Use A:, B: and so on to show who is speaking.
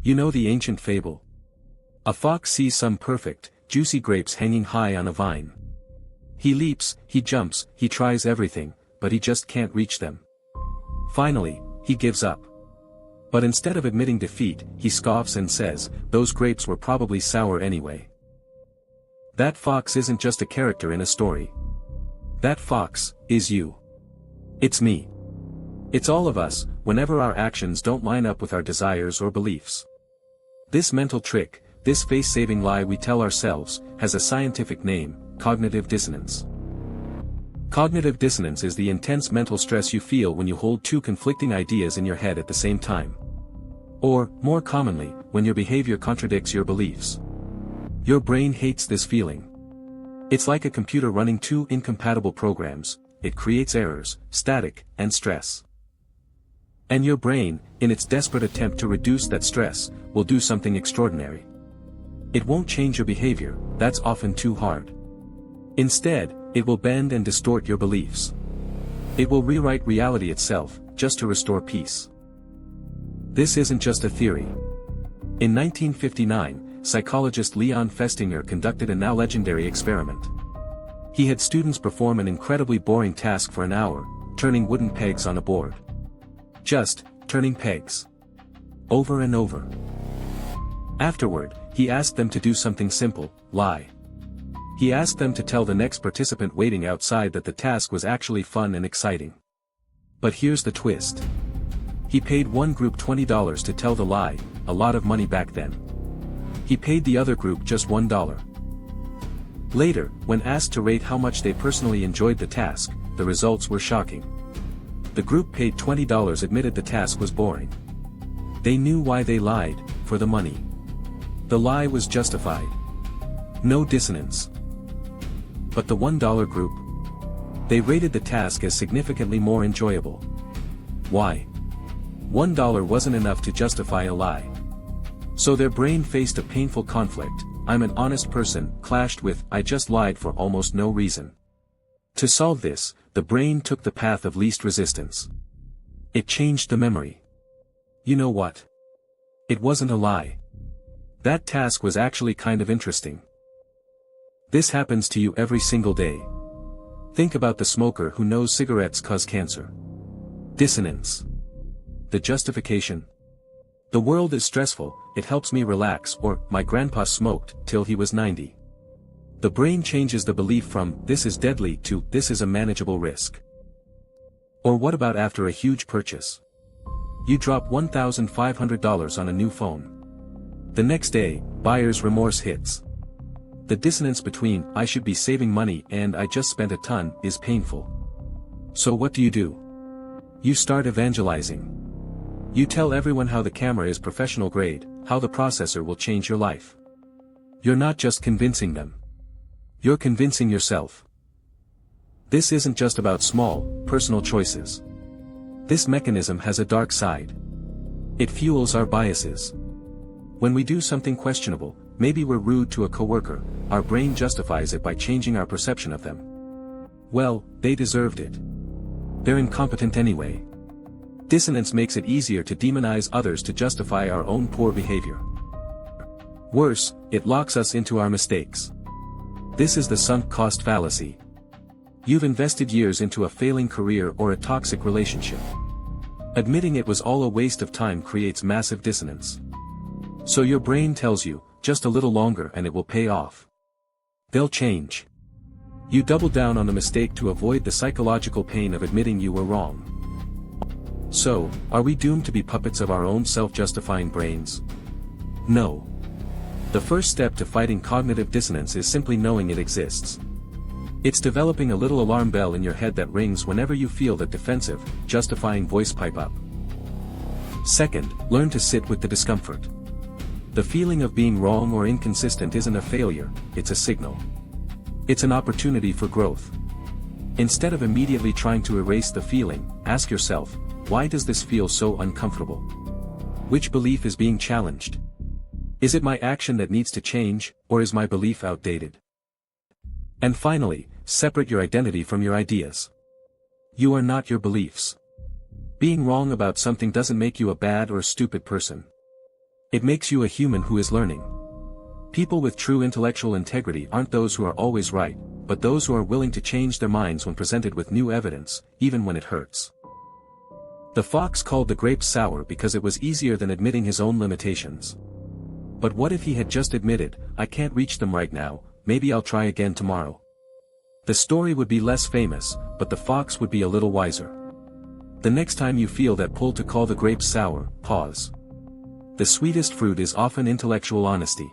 A: You know the ancient fable. A fox sees some perfect, juicy grapes hanging high on a vine. He leaps, he jumps, he tries everything, but he just can't reach them. Finally, he gives up. But instead of admitting defeat, he scoffs and says, "Those grapes were probably sour anyway." That fox isn't just a character in a story. That fox is you. It's me. It's all of us, whenever our actions don't line up with our desires or beliefs. This mental trick, this face-saving lie we tell ourselves, has a scientific name: cognitive dissonance. Cognitive dissonance is the intense mental stress you feel when you hold two conflicting ideas in your head at the same time. Or, more commonly, when your behavior contradicts your beliefs. Your brain hates this feeling. It's like a computer running two incompatible programs. It creates errors, static, and stress. And your brain, in its desperate attempt to reduce that stress, will do something extraordinary. It won't change your behavior, that's often too hard. Instead, it will bend and distort your beliefs. It will rewrite reality itself, just to restore peace. This isn't just a theory. In 1959, psychologist Leon Festinger conducted a now legendary experiment. He had students perform an incredibly boring task for an hour, turning wooden pegs on a board. Just turning pegs. Over and over. Afterward, he asked them to do something simple: lie. He asked them to tell the next participant waiting outside that the task was actually fun and exciting. But here's the twist. He paid one group $20 to tell the lie, a lot of money back then. He paid the other group just $1. Later, when asked to rate how much they personally enjoyed the task, the results were shocking. The group paid $20 admitted the task was boring. They knew why they lied: for the money. The lie was justified. No dissonance. But the $1 group? They rated the task as significantly more enjoyable. Why? $1 wasn't enough to justify a lie. So their brain faced a painful conflict: "I'm an honest person," clashed with "I just lied for almost no reason." To solve this, the brain took the path of least resistance. It changed the memory. You know what? It wasn't a lie. That task was actually kind of interesting. This happens to you every single day. Think about the smoker who knows cigarettes cause cancer. Dissonance. The justification. The world is stressful, it helps me relax, or my grandpa smoked till he was 90. The brain changes the belief from "this is deadly" to "this is a manageable risk." Or what about after a huge purchase? You drop $1,500 on a new phone. The next day, buyer's remorse hits. The dissonance between "I should be saving money" and "I just spent a ton" is painful. So what do? You start evangelizing. You tell everyone how the camera is professional grade, how the processor will change your life. You're not just convincing them. You're convincing yourself. This isn't just about small, personal choices. This mechanism has a dark side. It fuels our biases. When we do something questionable, maybe we're rude to a coworker, our brain justifies it by changing our perception of them. Well, they deserved it. They're incompetent anyway. Dissonance makes it easier to demonize others to justify our own poor behavior. Worse, it locks us into our mistakes. This is the sunk cost fallacy. You've invested years into a failing career or a toxic relationship. Admitting it was all a waste of time creates massive dissonance. So your brain tells you, just a little longer and it will pay off. They'll change. You double down on the mistake to avoid the psychological pain of admitting you were wrong. So, are we doomed to be puppets of our own self-justifying brains? No. The first step to fighting cognitive dissonance is simply knowing it exists. It's developing a little alarm bell in your head that rings whenever you feel that defensive, justifying voice pipe up. Second, learn to sit with the discomfort. The feeling of being wrong or inconsistent isn't a failure, it's a signal. It's an opportunity for growth. Instead of immediately trying to erase the feeling, ask yourself, why does this feel so uncomfortable? Which belief is being challenged? Is it my action that needs to change, or is my belief outdated? And finally, separate your identity from your ideas. You are not your beliefs. Being wrong about something doesn't make you a bad or stupid person. It makes you a human who is learning. People with true intellectual integrity aren't those who are always right, but those who are willing to change their minds when presented with new evidence, even when it hurts. The fox called the grapes sour because it was easier than admitting his own limitations. But what if he had just admitted, "I can't reach them right now, maybe I'll try again tomorrow"? The story would be less famous, but the fox would be a little wiser. The next time you feel that pull to call the grapes sour, pause. The sweetest fruit is often intellectual honesty.